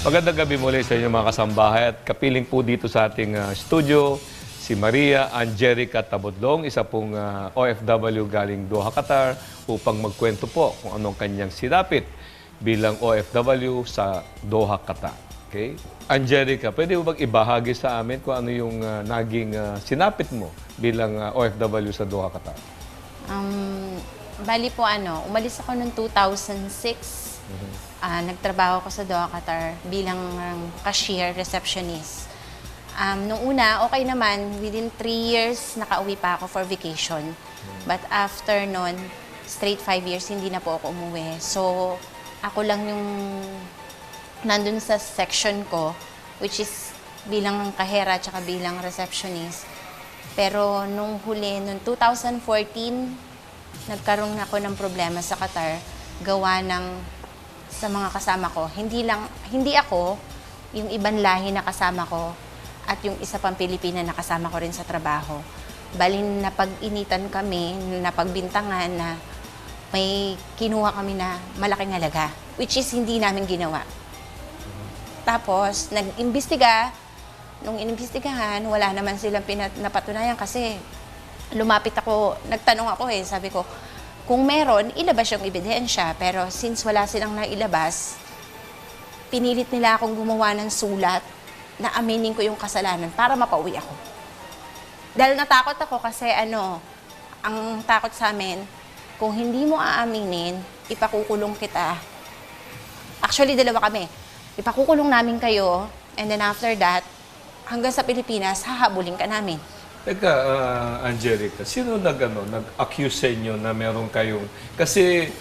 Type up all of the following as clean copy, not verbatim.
Magandang gabi muli sa inyo mga kasambahay at kapiling po dito sa ating studio si Maria Angelica Tabodlong, isa pong OFW galing Doha, Qatar upang magkwento po kung anong kanyang sinapit bilang OFW sa Doha, Qatar. Okay? Angelica, pwede mo bang ibahagi sa amin kung ano yung naging sinapit mo bilang OFW sa Doha, Qatar? Bali po umalis ako noong 2006. Nagtrabaho ako sa Doha, Qatar bilang cashier, receptionist. Nung una, okay naman. Within 3 years, nakauwi pa ako for vacation. But after nun, straight 5 years, hindi na po ako umuwi. So, ako lang yung nandun sa section ko, which is bilang kahera at bilang receptionist. Pero nung huli, noong 2014, nagkaroon ako ng problema sa Qatar, gawa sa mga kasama ko. Hindi ako, yung ibang lahi na kasama ko, at yung isa pang Pilipina na kasama ko rin sa trabaho. Balin napag-initan kami, napagbintangan na may kinuha kami na malaking halaga, which is hindi namin ginawa. Tapos, nag-imbestiga. Nung inimbestigahan, wala naman silang napatunayan kasi lumapit ako, nagtanong ako sabi ko, kung meron, ilabas yung ebidensya. Pero since wala silang nailabas, pinilit nila akong gumawa ng sulat na aminin ko yung kasalanan para mapauwi ako. Dahil natakot ako kasi ang takot sa amin, kung hindi mo aaminin, ipakukulong kita. Actually, dalawa kami. Ipakukulong namin kayo, and then after that, hanggang sa Pilipinas, hahabulin ka namin. Teka, Angelica, sino nag-accuse sa inyo na meron kayong... Kasi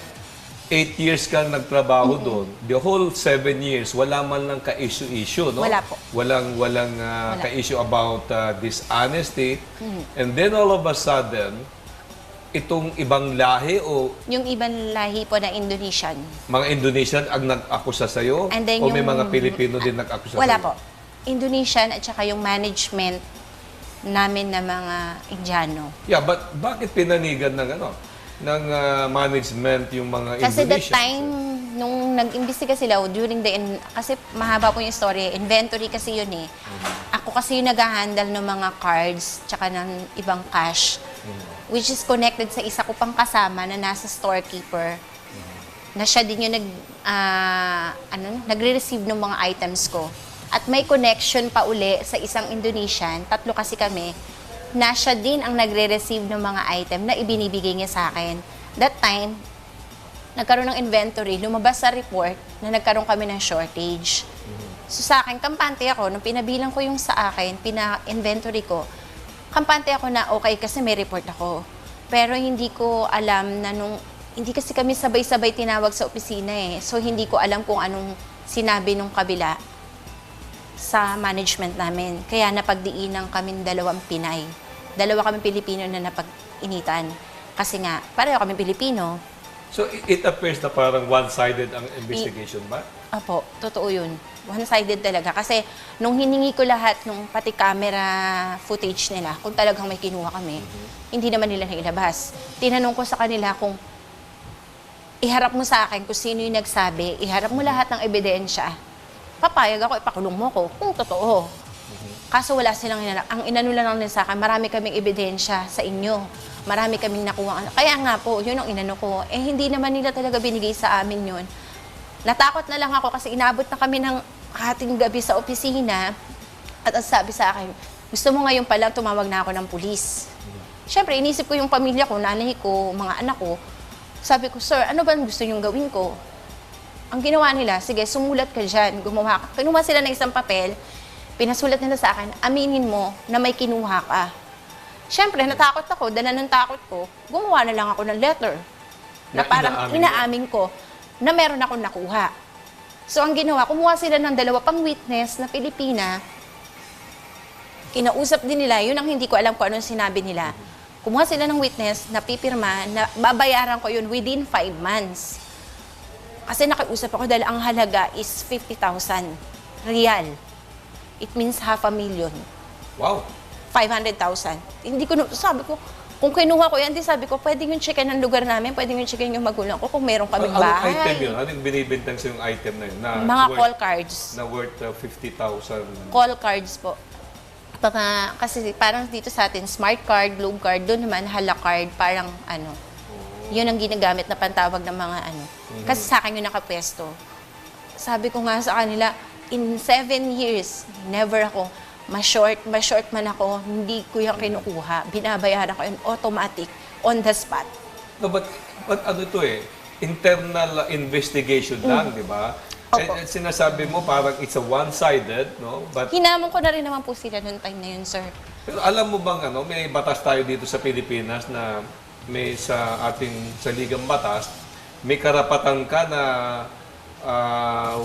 8 years ka nagtrabaho doon. The whole 7 years, wala man lang ka-issue-issue, no? Wala po. Walang ka-issue about dishonesty. And then all of a sudden, itong ibang lahi o... Yung ibang lahi po na Indonesian. Mga Indonesian ang nag-akusa sa'yo? And then O may yung- mga Pilipino din nag-akusa Wala sa'yo? po. Indonesian at saka yung management namin na mga Indiano. Yeah, but bakit pinanigan ng management yung mga Kasi that Indonesians? time, nung nag-imbestiga sila, during kasi mahaba po yung story, inventory kasi yun Ako kasi yung nag-handle ng mga cards, tsaka ng ibang cash, which is connected sa isa ko pang kasama na nasa storekeeper, na siya din yung nagre-receive ng mga items ko. At may connection pa uli sa isang Indonesian, 3 kasi kami, na siya din ang nagre-receive ng mga item na ibinibigay niya sa akin. That time, nagkaroon ng inventory, lumabas sa report na nagkaroon kami ng shortage. So sa akin, kampante ako. Nung pinabilang ko yung sa akin, pina-inventory ko, kampante ako na okay kasi may report ako. Pero hindi ko alam na hindi kasi kami sabay-sabay tinawag sa opisina So hindi ko alam kung anong sinabi nung kabila sa management namin. Kaya napagdiinan kami 2 Pinay. 2 kami Pilipino na napag-initan. Kasi nga, pareho kami Pilipino. So it appears na parang one-sided ang investigation ba? Apo, totoo yun. One-sided talaga. Kasi nung hiningi ko lahat, pati camera footage nila, kung talagang may kinuha kami, hindi naman nila nailabas. Tinanong ko sa kanila kung iharap mo sa akin kung sino yung nagsabi, iharap mo lahat ng ebidensya, papayag ako, ipakulong mo ko, kung totoo. Kaso wala silang inanap. Ang inanula lang nila sa akin, marami kaming ebidensya sa inyo. Marami kaming nakuha. Kaya nga po, yun ang inano ko. Hindi naman nila talaga binigay sa amin yun. Natakot na lang ako kasi inabot na kami ng hating gabi sa opisina. At ang sabi sa akin, gusto mo ngayon pa lang tumawag na ako ng pulis. Siyempre, inisip ko yung pamilya ko, nanay ko, mga anak ko. Sabi ko, sir, ano ba gusto niyong gawin ko? Ang ginawa nila, sige, sumulat ka dyan, gumawa ka. Kinuha sila ng isang papel, pinasulat nila sa akin, aminin mo na may kinuha ka. Siyempre, natakot ako, dala ng takot ko, gumawa na lang ako ng letter. Na parang inaamin ko na meron akong nakuha. So, ang ginawa, kumuha sila ng 2 pang witness na Pilipina. Kinausap din nila, yun ang hindi ko alam kung anong sinabi nila. Kumuha sila ng witness na pipirma na babayaran ko yun within 5 months. Kasi nakiusap ako dahil ang halaga is 50,000 real. It means 500,000. Wow! 500,000. Hindi ko, sabi ko, Kung kinuha ko yan, di sabi ko, pwede yung checkin ng lugar namin, pwede yung checkin yung magulang ko kung meron kaming Anong bahay. item yun? Anong binibintang sa yung item na yun? Na Mga worth, call cards. Na worth 50,000. Call cards po. Kasi parang dito sa atin, smart card, globe card, doon naman hala card, parang ano. Yun ang ginagamit na pantawag ng mga ano. Kasi sa akin yung nakapwesto. Sabi ko nga sa kanila, in 7 years, never ako ma-short man ako, hindi ko yung kinukuha. Binabayaran ko yun automatic, on the spot. No, but ano to internal investigation lang, di ba? Opo. Sinasabi mo parang it's a one-sided, no? But Hinamon ko na rin naman po sila noong time na yun, sir. pero alam mo bang may batas tayo dito sa Pilipinas na may sa ating saligang batas, may karapatan ka na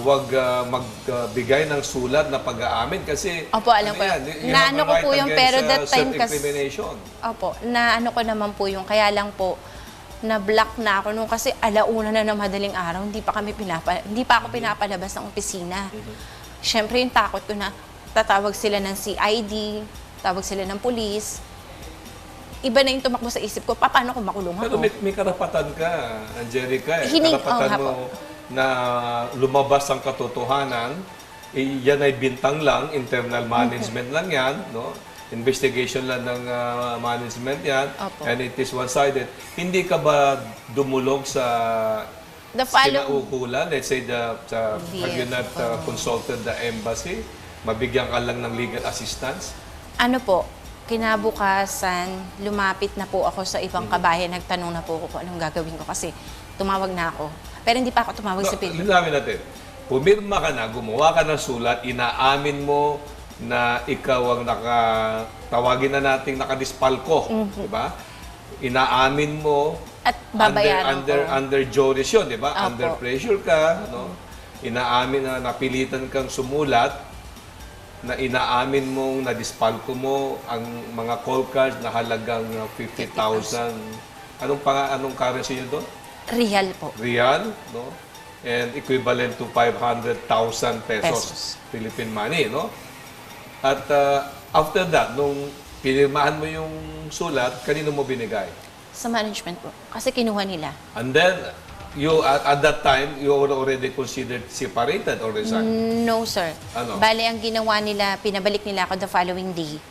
wag magbigay ng sulat na pag-aamin kasi Opo, alam ko. you Naano have a ko po right yun, against, pero that time self-incrimination. Opo, naano ko naman po yung, kaya lang po, na-block na ako nung kasi alauna na ng madaling araw, hindi pa ako pinapalabas ng opisina. Siyempre yung takot ko na tatawag sila ng CID, tawag sila ng pulis. Iba na yung tumakbo sa isip ko, paano ko makulong Pero ako? may karapatan ka, Angelica. nga Karapatan po. mo na lumabas ang katotohanan. Yan ay bintang lang, internal management lang yan, no? Investigation lang ng management yan. Opo. And it is one-sided. Hindi ka ba dumulog sa kinaukulan? Let's say, have you not consulted the embassy? Mabigyan ka lang ng legal assistance? Ano po, kinabukasan, lumapit na po ako sa ibang kabayan, nagtanong na po ako kung anong gagawin ko kasi tumawag na ako. Pero hindi pa ako tumawag sa PIDEA. Linawin natin. Pumirma ka na, gumawa ka ng sulat, inaamin mo na ikaw ang tawagin na nating nakadispalko, di ba? Inaamin mo At babayaran under duress yun, di ba? Opo. Under pressure ka, no? Inaamin na napilitan kang sumulat, na inaamin mong nadispalko mo ang mga call cards na halagang 50,000. Anong currency yun doon? Real po. Real, no? And equivalent to 500,000 pesos, Pesos. Philippine money, no? At after that, nung pinirmahan mo yung sulat, kanino mo binigay? Sa management po. Kasi kinuha nila. And then, you at that time, you were already considered separated or resigned? No, sir. Ano? Bale, ang ginawa nila, pinabalik nila ako the following day.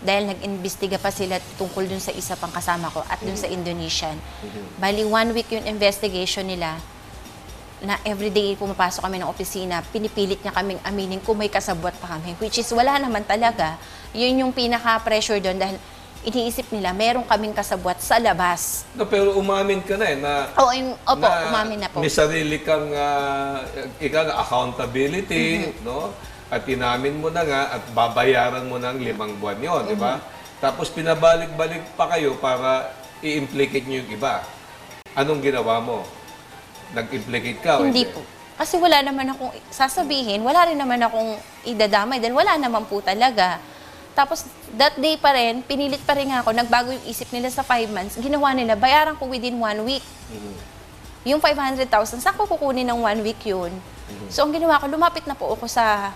Dahil nag-imbestiga pa sila tungkol dun sa isa pang kasama ko at dun sa Indonesian. Bali, 1 week yung investigation nila na everyday pumapasok kami ng opisina, pinipilit niya kaming aminin kung may kasabwat pa kami. Which is, wala naman talaga. Yun yung pinaka-pressure doon dahil iniisip nila, meron kaming kasabwat sa labas. No, pero umamin ka na na Opo, umamin na po. may sarili kang accountability, no? At inamin mo na nga at babayaran mo ng 5 buwan yon, di ba? Tapos pinabalik-balik pa kayo para i-implicate nyo yung iba. Anong ginawa mo? Nag-implicate ka o Hindi po. Kasi wala naman akong sasabihin, wala rin naman akong idadamay dahil wala naman po talaga. Tapos, that day pa rin, pinilit pa rin ako, nagbago yung isip nila sa 5 months, ginawa nila, bayaran ko within 1 week. Yung 500,000, saan ko kukunin ng 1 week yun? So, ang ginawa ko, lumapit na po ako sa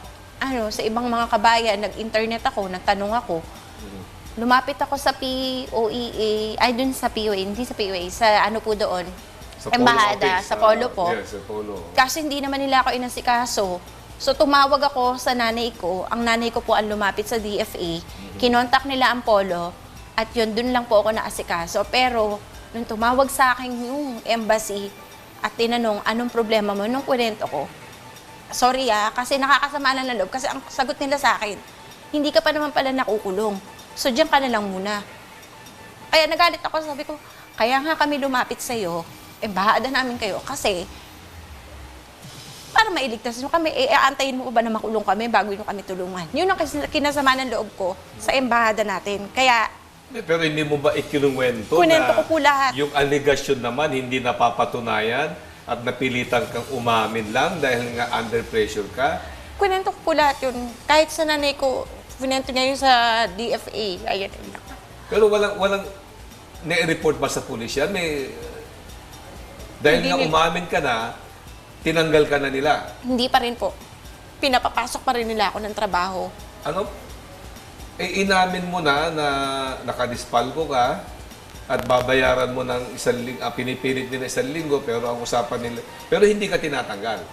ibang mga kabayan, nag-internet ako, nagtanong ako. Lumapit ako sa POEA, dun sa POEA, hindi sa POEA, sa ano po doon, Sa Polo Embahada, office, sa Polo po. Yes, sa Polo. Kasi hindi naman nila ako inasikaso. So, tumawag ako sa nanay ko. Ang nanay ko po ang lumapit sa DFA. Kinontak nila ang Polo. At yun, dun lang po ako naasikaso. Pero, nung tumawag sa akin yung embassy at tinanong, anong problema mo? Nung kwento ko, sorry kasi nakakasama na ng loob. Kasi ang sagot nila sa akin, hindi ka pa naman pala nakukulong. So, diyan ka na lang muna. Kaya nagalit ako. Sabi ko, kaya nga kami lumapit sa'yo. Bahada namin kayo. Kasi, para mailigtas nyo kami, aantayin mo ba na makulong kami bago nyo kami tulungan? Yun ang kinasama ng loob ko sa embahada natin. Kaya, Pero hindi mo ba ikinuwento Kunento na ko po lahat. yung allegation naman hindi napapatunayan at napilitan kang umamin lang dahil nga under pressure ka? kunento ko po lahat yun. Kahit sa nanay ko, kunento niya yun sa DFA. Ayan. Pero walang nai-report ba sa pulis yan? Dahil Hindi nga nila- umamin ka na, tinanggal ka na nila. Hindi pa rin po. Pinapapasok pa rin nila ako ng trabaho. Inamin mo na nakadispalko ka, at babayaran mo ng pinipilit nila 1 linggo, pero ang usapan nila, pero hindi ka tinatanggal.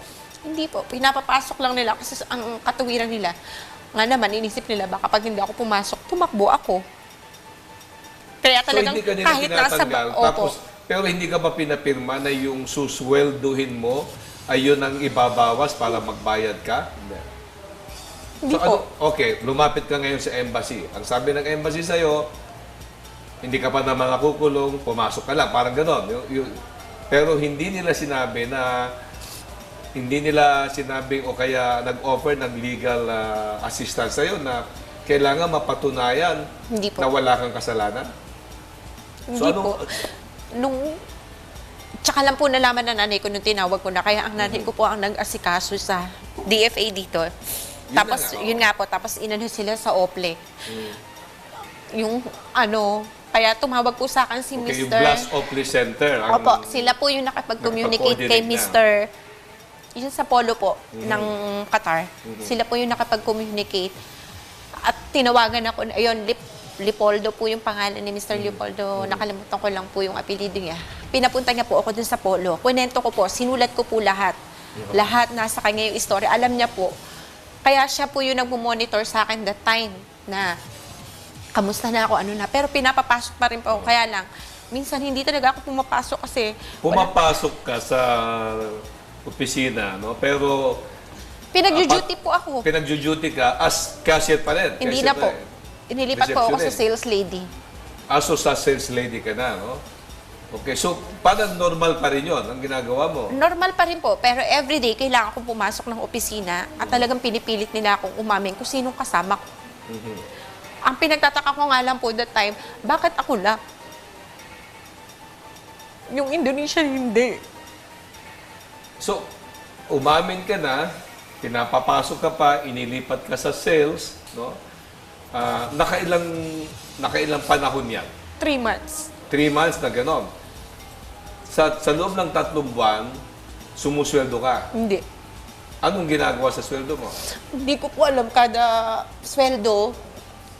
Hindi po. Pinapapasok lang nila kasi ang katuwiran nila, nga naman, inisip nila baka pag hindi ako pumasok, tumakbo ako. Kaya talagang so, hindi ka nila kahit nasa... tinatanggal, tapos, pero hindi ka ba pinapirma na yung suswelduhin mo ay yun ang ibabawas para magbayad ka? Hindi po. Okay, lumapit ka ngayon sa embassy. Ang sabi ng embassy sa'yo, hindi ka pa naman nakukulong, pumasok ka lang, parang gano'n. Pero hindi nila sinabi o kaya nag-offer ng legal assistance sa'yo na kailangan mapatunayan Hindi po. na wala kang kasalanan? Hindi po. Tsaka lang po nalaman ng nanay ko nung tinawag ko na, kaya ang nanay ko po ang nag-asikaso sa DFA dito. Tapos, yun nga po, tapos inano sila sa OPLE. Kaya tumawag po sa akin si Okay, yung Mr. Blast Oakley Center. Opo, sila po yung nakapag-communicate kay Nakapag-coordinate Mr. Yun sa polo po ng Qatar. Sila po yung nakapag-communicate. At tinawagan ako, ayun, Lipoldo po yung pangalan ni Mr. Lipoldo. Nakalimutan ko lang po yung apelido niya. Pinapunta niya po ako dun sa polo. Kunento ko po, sinulat ko po lahat. Lahat nasa kanya yung story. Alam niya po. Kaya siya po yung nagmo-monitor sa akin that time na kamusta na ako, ano na. Pero pinapapasok pa rin po ako. Kaya lang, minsan hindi talaga ako pumapasok kasi... Pumapasok ka sa opisina, no? Pero... Pinag-duty po ako. Pinag-duty ka as cashier pa rin. Hindi Cashier na po. pa rin. Inilipat po ako sa sales lady. So sa sales lady ka na, no? Okay, so parang normal pa rin yun ang ginagawa mo. Normal pa rin po, pero everyday kailangan kong pumasok ng opisina at talagang pinipilit nila akong umamin kung sinong kasama ko. Ang pinagtataka ko nga lang po that time, bakit ako lang? Yung Indonesia hindi. So, umamin ka na, pinapapasok ka pa, inilipat ka sa sales, no? Nakailang panahon yan? 3 months. 3 months na gano'n. Sa loob ng 3 buwan, sumusweldo ka. Hindi. Anong ginagawa sa sweldo mo? Hindi ko po alam kada sweldo.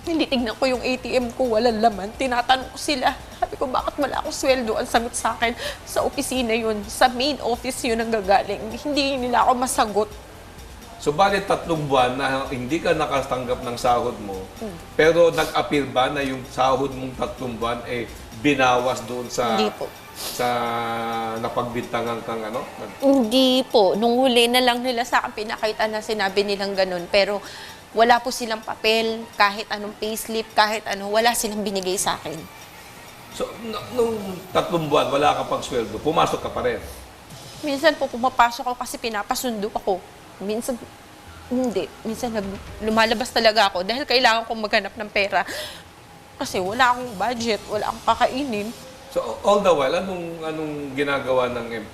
Tinitignan ko yung ATM ko, walang laman. Tinatanong ko sila. Sabi ko, bakit wala akong sweldo? Ang sagot sa akin, sa opisina yun. Sa main office yun ang gagaling. Hindi nila ako masagot. So, bali 3 buwan na hindi ka nakatanggap ng sahod mo, pero nag-appear ba na yung sahod mong 3 buwan binawas doon sa... Hindi po. Sa napagbintangan kang ano? Hindi po. Nung huli na lang nila sa akin pinakita na sinabi nilang ganun. Pero wala po silang papel, kahit anong payslip, kahit ano, wala silang binigay sa akin. So, nung 3 buwan, wala ka pang sweldo, pumasok ka pa rin. Minsan po pumapasok ako kasi pinapasundo ako. Minsan, hindi. Minsan lumalabas talaga ako dahil kailangan kong maghanap ng pera. Kasi wala akong budget, wala akong kakainin. So, all the while, anong ginagawa ng...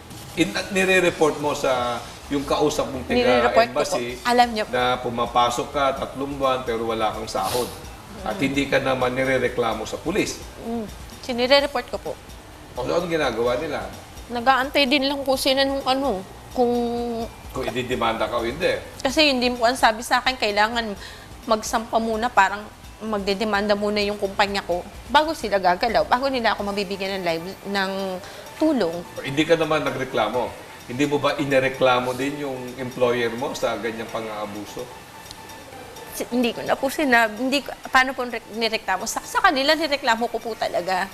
nire-report mo sa yung kausap mong Nire-report ko taga-embassy po. Alam niya po. na pumapasok ka 3 buwan pero wala kang sahod. At hindi ka naman nire-reklamo sa pulis. Sinire-report ko po. O, anong ginagawa nila? Nag-aantay din lang po sila nung ano, kung ididemanda ka o hindi. kasi hindi po ang sabi sa akin, kailangan magsampa muna, parang magdedemanda muna yung kumpanya ko bago sila gagalaw, bago nila ako mabibigyan ng tulong. Hindi ka naman nagreklamo. Hindi mo ba inireklamo din yung employer mo sa ganyang pang-aabuso? Hindi ko na po paano po nireklamo? Sa kanila, nireklamo ko po talaga.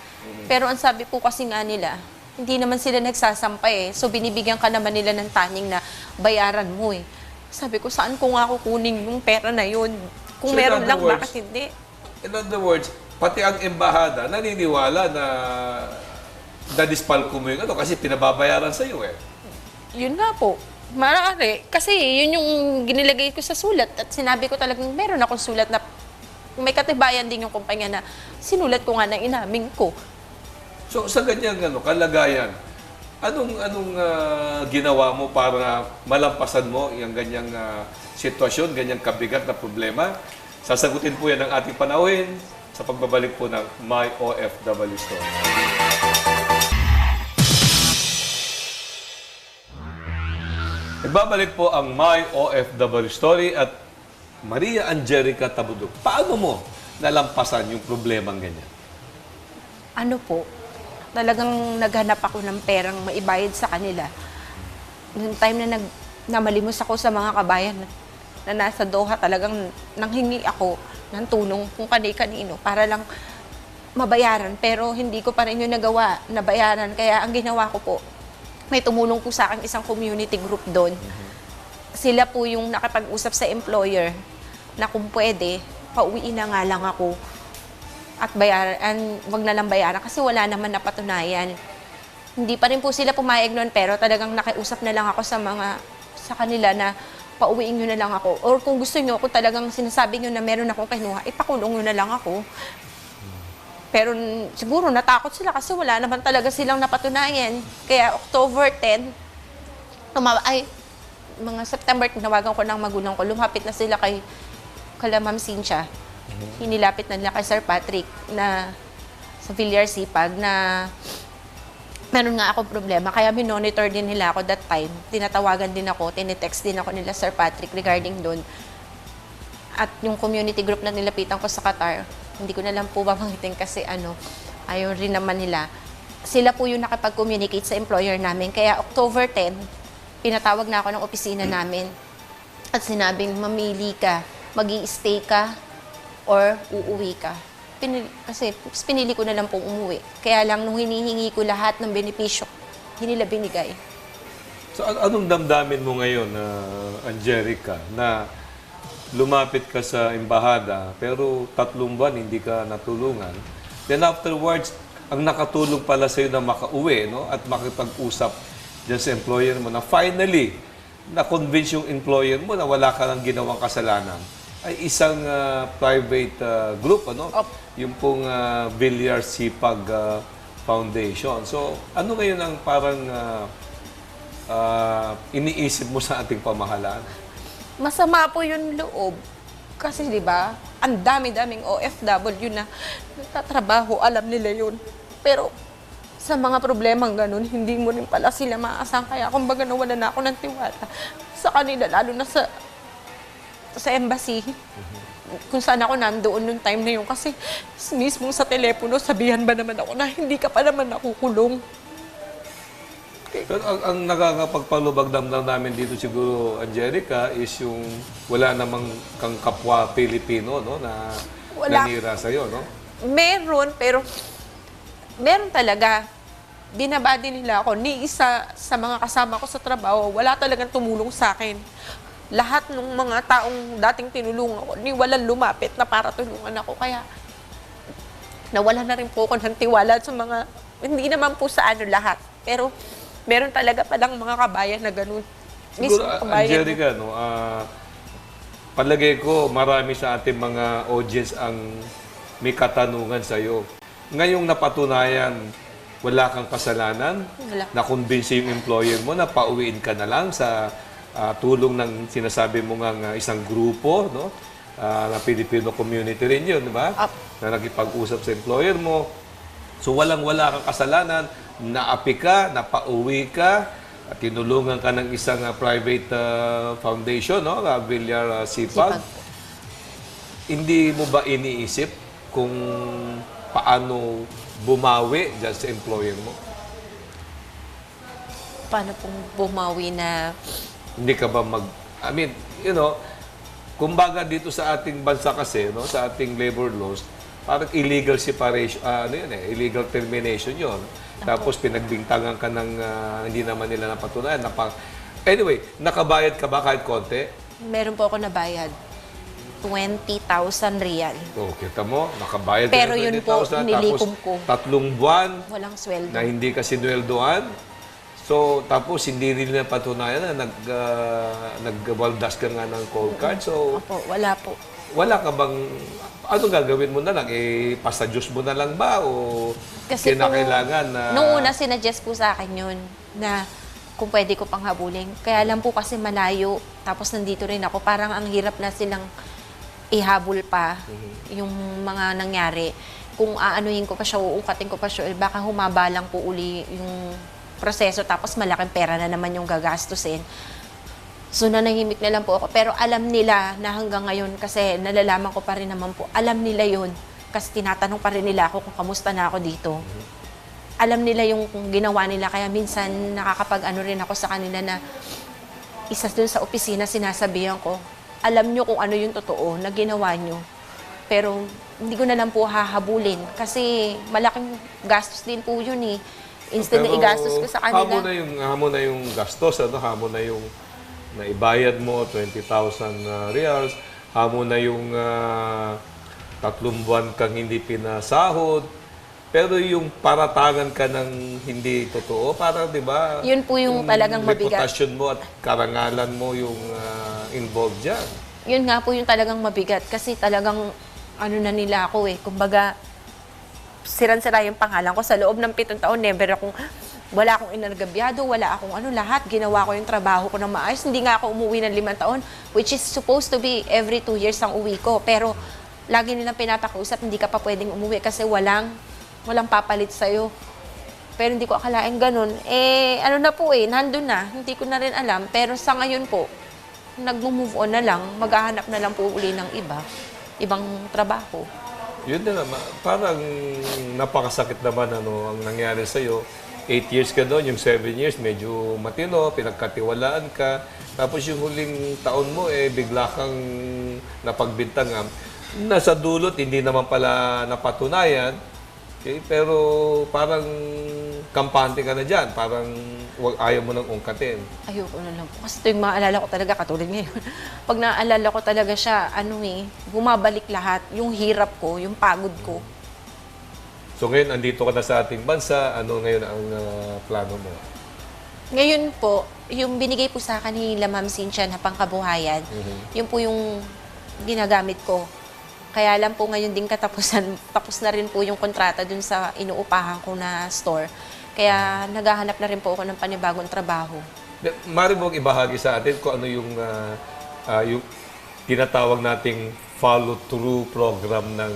Pero ang sabi po kasi nga nila, hindi naman sila nagsasampay eh. So, binibigyan ka naman nila ng taning na bayaran mo eh. Sabi ko, saan ko nga kukunin yung pera na yun? Kung So, meron in lang, other words, bakit hindi? In other words, pati ang embahada naniniwala na dadispalko mo yung ano kasi pinababayaran sa iyo eh. Yun nga po. Marami. Kasi yun yung ginilagay ko sa sulat. At sinabi ko talagang meron akong sulat na may katibayan din yung kumpanya na sinulat ko nga na inamin ko. So sa ganyang kalagayan, anong ginawa mo para malampasan mo yung ganyang sitwasyon, ganyang kabigat na problema? Sasagutin po yan ng ating panauhin sa pagbabalik po ng My OFW Story. Nagbabalik po ang My OFW Story at Maria Angelica Tabudok. Paano mo nalampasan yung problemang ganyan? ano po, talagang naghanap ako ng perang maibayad sa kanila. Noong time na namalimos ako sa mga kabayan na nasa Doha, talagang nanghingi ako ng tulong kung kani-kanino para lang mabayaran. Pero hindi ko pa rin yung nagawa na bayaran. Kaya ang ginawa ko po, may tumulong po sa akin isang community group doon. Sila po yung nakapag-usap sa employer na kung pwede, pauwiin na nga lang ako at bayaran, wag na lang bayaran kasi wala naman napatunayan. Hindi pa rin po sila pumayag noon, pero talagang nakiusap na lang ako sa kanila na pauwiin nyo na lang ako. Or kung gusto nyo, kung talagang sinasabi nyo na meron akong kinuha, ipakulong nyo na lang ako. Pero siguro natakot sila kasi wala naman talaga silang napatunayan. Kaya October 10, mga September, tinawagan ko ng magulang ko, lumapit na sila kala Ma'am Cynthia. Hinilapit na nila kay Sir Patrick na sa Villar Sipag na meron nga akong problema. Kaya minonitor din nila ako that time. Tinatawagan din ako, tinitext din ako nila Sir Patrick regarding doon. At yung community group na nilapitan ko sa Qatar, hindi ko na lang po babangitin kasi ayaw rin naman nila. Sila po yung nakapag-communicate sa employer namin. Kaya October 10, pinatawag na ako ng opisina namin. At sinabing, mamili ka, mag-i-stay ka, or uuwi ka. Kasi pinili ko na lang pong umuwi. Kaya lang nung hinihingi ko lahat ng benepisyo, hindi nila binigay. So anong damdamin mo ngayon, Angelica, na lumapit ka sa embahada pero 3 buwan hindi ka natulungan? Then afterwards, ang nakatulong pala sa'yo na makauwi, no? At makipag-usap dyan sa employer mo na finally, na-convince yung employer mo na wala ka lang ginawang kasalanan, ay isang private group, ano? Yung pong Villar Sipag Foundation. So, ano ngayon ang parang iniisip mo sa ating pamahalaan? Masama po yung loob. Kasi di ba, ang dami-daming OFW na nagtatrabaho, alam nila yun. Pero sa mga problemang ganun, hindi mo rin pala sila maaasahan. Kaya kumbaga nawala na ako ng tiwala sa kanila, lalo na sa embassy. Kung saan ako nandoon nung time na yun. Kasi mismo sa telepono, sabihan ba naman ako na hindi ka pa naman nakukulong. Pero ang nakakapagpalubag damdam namin dito siguro, Angelica, is yung wala namang kang kapwa Pilipino, no, na nanira sa'yo, no? Meron, pero meron talaga. Binabadi nila ako. Ni isa sa mga kasama ko sa trabaho, wala talagang tumulong sa akin. Lahat ng mga taong dating tinulungan ko, ni walang lumapit na para tulungan ako. Kaya nawala na rin po ako ng tiwala sa mga, hindi naman po sa lahat. Pero meron talaga palang mga kabayan na ganun. Siguro, Angelica, no, palagay ko marami sa ating mga audience ang may katanungan sa'yo. Ngayong napatunayan, wala kang kasalanan, na-convince yung employer mo na pauwiin ka na lang sa tulong ng sinasabi mo nga isang grupo, no? Na Filipino community rin yun, di ba? Na nakipag-usap sa employer mo. So walang-wala kang kasalanan, naapi ka, napauwi ka, at tinulungan ka ng isang private foundation, no? Villar Sipag. Hindi mo ba iniisip kung paano bumawi dyan sa employer mo? Paano pong bumawi na Hindi ka ba kumbaga dito sa ating bansa kasi, no, sa ating labor laws, parang illegal separation, illegal termination yon. Tapos pinagbintangan ka ng hindi naman nila napatunayan. Anyway, nakabayad ka ba kahit konti? meron po ako nabayad. 20,000 riyal. Kita mo, nakabayad ka Pero ng yun po, 20,000, nilikom ko. Tapos 3 buwan Walang sweldo. na hindi ka sinweldoan. So, tapos hindi rin nila patunayan na nagwaldas ka nga ng cold card. So, Opo, wala po. wala ka bang, ano gagawin mo na lang? Pasta juice mo na lang ba? O Kasi kinakailangan na... Nung una, sinuggest po sa akin yun na kung pwede ko pang habulin. Kaya lang po kasi malayo. Tapos nandito rin ako. Parang ang hirap na silang ihabol pa yung mga nangyari. Kung aanuhin ko pa siya, uungkatin ko pa siya, baka humaba lang po uli yung proseso, tapos malaking pera na naman yung gagastusin. So, nanahimik na lang po ako. Pero alam nila na hanggang ngayon, kasi nalalaman ko pa rin naman po, alam nila yun Kasi tinatanong pa rin nila ako kung kamusta na ako dito. Alam nila yung kung ginawa nila, kaya minsan nakakapag-ano rin ako sa kanila na isa dun sa opisina sinasabihan ko, alam nyo kung ano yung totoo na ginawa nyo. Pero hindi ko na lang po hahabulin kasi malaking gastos din po yun eh. Instead na igastos ko sa kanila. Hamon na yung gastos, ano? Hamon na yung naibayad mo, 20,000 reals. Hamon na yung 3 buwan kang hindi pinasahod. Pero yung paratangan ka ng hindi totoo, para, di ba? Yun po yung talagang mabigat. Reputasyon mo at karangalan mo yung involved dyan. Yun nga po yung talagang mabigat kasi talagang ano na nila ako eh. Kumbaga, siran-sira yung pangalan ko. Sa loob ng 7 taon, wala akong inargabyado, wala akong ano, lahat. Ginawa ko yung trabaho ko ng maayos. Hindi nga ako umuwi ng 5 taon, which is supposed to be every 2 years ang uwi ko. Pero lagi nilang pinapakiusap, hindi ka pa pwedeng umuwi kasi walang papalit sa'yo. Pero hindi ko akalain ganun. Ano na po nandun na. Hindi ko na rin alam. Pero sa ngayon po, nag-move on na lang. Maghahanap na lang po uli ng ibang trabaho. Yun na naman. Parang napakasakit naman ang nangyari sa'yo. 8 years ka doon, yung 7 years, medyo matino, pinagkatiwalaan ka. Tapos yung huling taon mo, bigla kang napagbintangan. Nasa dulot, hindi naman pala napatunayan. Okay? Pero parang kampante ka na dyan. Parang ayaw mo nang ungkatin. Ayoko na lang po. Kasi ito yung maalala ko talaga, katulad ngayon. Pag naaalala ko talaga siya, bumabalik lahat. Yung hirap ko, yung pagod ko. So ngayon, andito ka na sa ating bansa. Ano ngayon ang plano mo? Ngayon po, yung binigay po sa akin ni Ma'am Cynthia na pangkabuhayan, yun po yung ginagamit ko. Kaya lang po ngayon din katapusan, tapos na rin po yung kontrata dun sa inuupahan ko na store. Kaya naghahanap na rin po ako ng panibagong trabaho. Mari mo ibahagi sa atin kung ano yung tinatawag nating follow-through program ng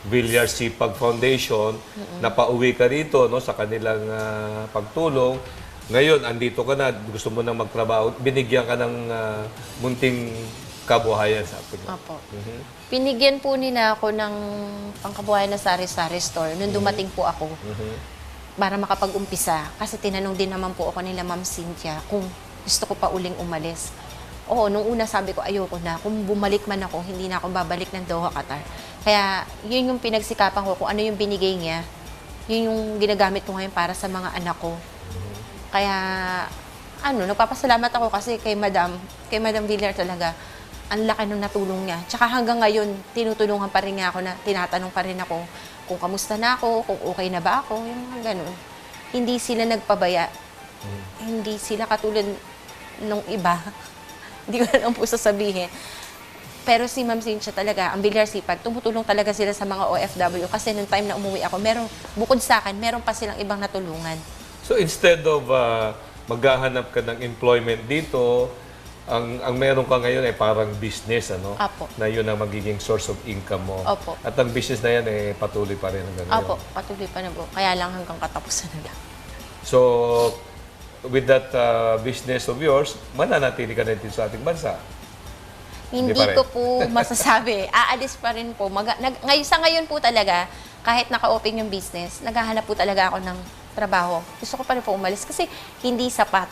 Villar Sipag Foundation. Na pauwi ka rito sa kanilang pagtulong. Ngayon, andito ka na, gusto mo na magtrabaho, binigyan ka ng munting kabuhayan sa atin. Opo. Pinigyan po nila ako ng pangkabuhayan na sari-sari store nung dumating po ako para makapag-umpisa. Kasi tinanong din naman po ako nila Ma'am Cynthia kung gusto ko pa uling umalis. Oo, nung una sabi ko ayoko na. Kung bumalik man ako, hindi na ako babalik ng Doha, Qatar. Kaya yun yung pinagsikapan ko, kung ano yung binigay niya, yun yung ginagamit ko ngayon para sa mga anak ko. Kaya, nagpapasalamat ako kasi kay Madam Villar talaga, ang laki ng natulong niya. Tsaka hanggang ngayon, tinutulungan pa rin niya ako na tinatanong pa rin ako kung kamusta na ako, kung okay na ba ako, yung mga ganun. Hindi sila nagpabaya. Hindi sila katulad nung iba. Hindi ko na lang po sasabihin. Pero si Ma'am Cynthia talaga, ang Villar Sipag, tumutulong talaga sila sa mga OFW kasi nung time na umuwi ako, bukod sa akin, meron pa silang ibang natulungan. So instead of maghahanap ka ng employment dito, ang meron ka ngayon ay parang business, Apo. Na yun ang magiging source of income mo. Opo. At ang business na yan patuloy pa rin hanggang ngayon. Opo, patuloy pa na po. Kaya lang hanggang katapusan na lang. So, with that business of yours, mananatili ka na dito sa ating bansa. Hindi pa rin. ko po masasabi. Aalis pa rin po. Sa ngayon po talaga, kahit naka-open yung business, naghahanap po talaga ako ng trabaho. Gusto ko pa rin po umalis kasi hindi sapat.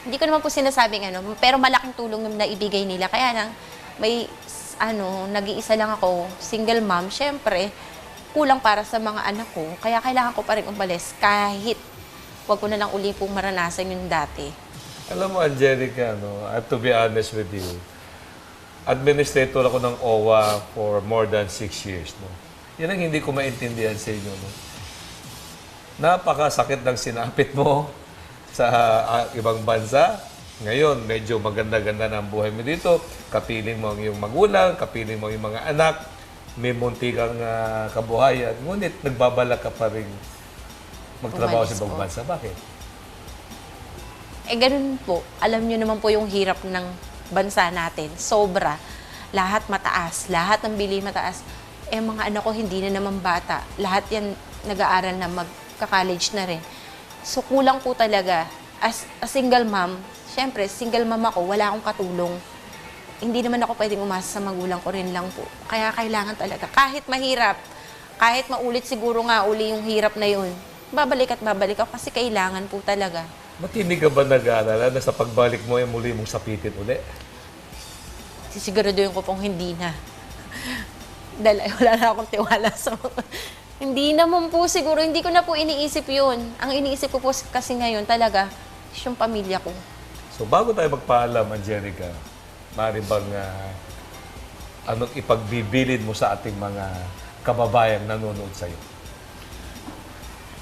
Hindi ko naman po sinasabing pero malaking tulong yung naibigay nila. Kaya lang, nag-iisa lang ako, single mom, syempre, kulang para sa mga anak ko. Kaya kailangan ko pa rin umalis kahit wag ko na lang uli pong maranasan yung dati. Alam mo, Angelica, I have to be honest with you. Administrator ako ng OWA for more than 6 years. Yan ang hindi ko maintindihan sa inyo. Napakasakit ng sinapit mo sa ibang bansa. Ngayon, medyo maganda-ganda na ang buhay mo dito. Kapiling mo ang iyong magulang, kapiling mo ang iyong mga anak, may munti kang kabuhayan. Ngunit nagbabalak ka pa rin magtrabaho sa ibang bansa. Bakit? Ganun po. Alam niyo naman po yung hirap ng bansa natin. Sobra. Lahat mataas. Lahat ng bili mataas. Mga anak ko hindi na naman bata. Lahat yan nag-aaral na magka-college na rin. So, kulang po talaga. As a single mom, syempre, single mom ako, wala akong katulong. hindi naman ako pwedeng umasa sa magulang ko rin lang po. Kaya kailangan talaga, kahit mahirap, kahit maulit siguro nga uli yung hirap na yun, babalik at babalik ako kasi kailangan po talaga. Matindi ka ba nag-aalala na sa pagbalik mo ay muli mong sapitin uli? Sisiguraduhin ko pong hindi na. Dahil wala na akong tiwala sa hindi naman po siguro, hindi ko na po iniisip yun. Ang iniisip ko po kasi ngayon talaga, is yung pamilya ko. So bago tayo magpaalam, Angelica, maaari bang anong ipagbibilid mo sa ating mga kababayang nanonood sa iyo?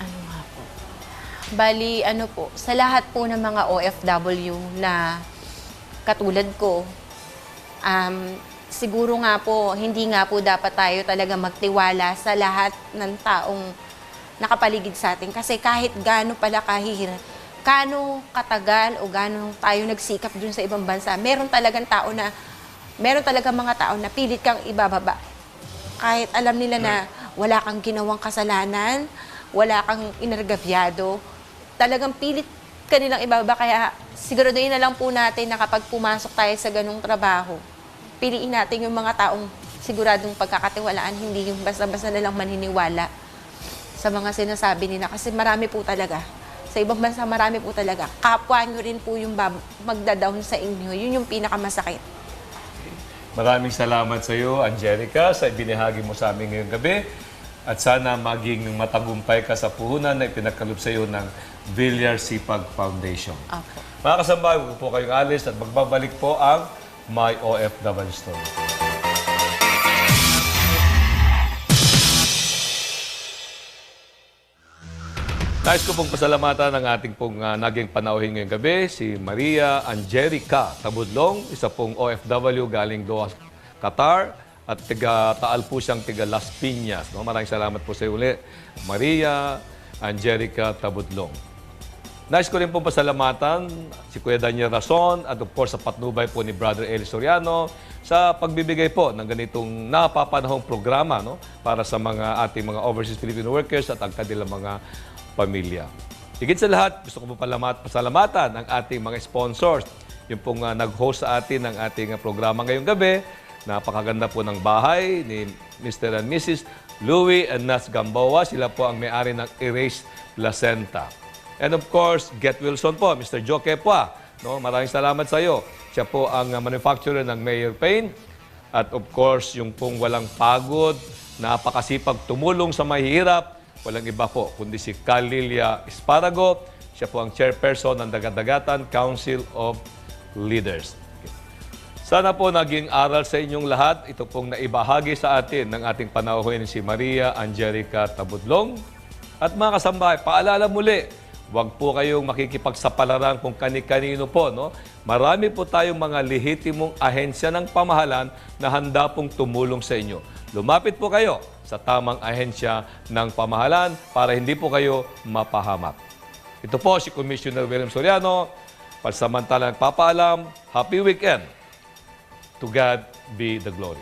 Ano nga po? Bali, ano po, sa lahat po ng mga OFW na katulad ko, siguro nga po, hindi nga po dapat tayo talaga magtiwala sa lahat ng taong nakapaligid sa atin. Kasi kahit gaano pala kahirap, gaano katagal o gaano tayo nagsikap dun sa ibang bansa, meron talagang mga tao na pilit kang ibababa. Kahit alam nila na wala kang ginawang kasalanan, wala kang inargabyado, talagang pilit ka nilang ibababa. Kaya siguraduhin na lang po natin na kapag pumasok tayo sa ganung trabaho, piliin natin yung mga taong siguradong pagkakatiwalaan, hindi yung basta-basta na lang maniniwala sa mga sinasabi nila. Kasi marami po talaga. Sa ibang bansa, marami po talaga. Kapwa nyo rin po yung magda-down sa inyo. Yun yung pinakamasakit. Maraming salamat sa iyo, Angelica, sa ibinahagi mo sa amin ngayong gabi. At sana maging matagumpay ka sa puhunan na ipinagkaloob sa iyo ng Villar Sipag Foundation. Opo. Mga kasambahay, huwag po kayong alis at magbabalik po ang My OFW Story. Nais ko pong pasalamatan ng ating pong naging panauhin ngayong gabi, si Maria Angelica Tabudlong, isa pong OFW galing Doha, Qatar, at taal po siyang tiga Las Piñas. No? Maraming salamat po sa iyo uli, Maria Angelica Tabudlong. Nais ko rin pong pasalamatan si Kuya Daniel Rason at of course sa patnubay po ni Brother Eli Soriano sa pagbibigay po ng ganitong napapanahong programa, no, para sa mga ating mga overseas Filipino workers at ang kanilang mga pamilya. Higit sa lahat, gusto ko po pasalamatan ang ating mga sponsors. Yung pong nag-host sa atin ng ating programa ngayong gabi. Napakaganda po ng bahay ni Mr. and Mrs. Louie and Nas Gamboa. Sila po ang may-ari ng Erase Placenta. And of course, Get Wilson po, Mr. Joe Kepwa. No, maraming salamat sa iyo. Siya po ang manufacturer ng Mayor Paint. At of course, yung pong walang pagod, napakasipag tumulong sa mahihirap, walang iba po, kundi si Calilia Esparago. Siya po ang chairperson ng Dagat-Dagatan Council of Leaders. Sana po naging aral sa inyong lahat. Ito pong naibahagi sa atin ng ating panauhin si Maria Angelica Tabudlong. At mga kasambahay, paalala muli, huwag po kayong makikipagsapalaran kung kani-kanino po. No? Marami po tayong mga lehitimong ahensya ng pamahalan na handa pong tumulong sa inyo. Lumapit po kayo sa tamang ahensya ng pamahalan para hindi po kayo mapahamak. Ito po si Commissioner William Soriano. Pansamantalang papaalam, happy weekend. To God be the glory.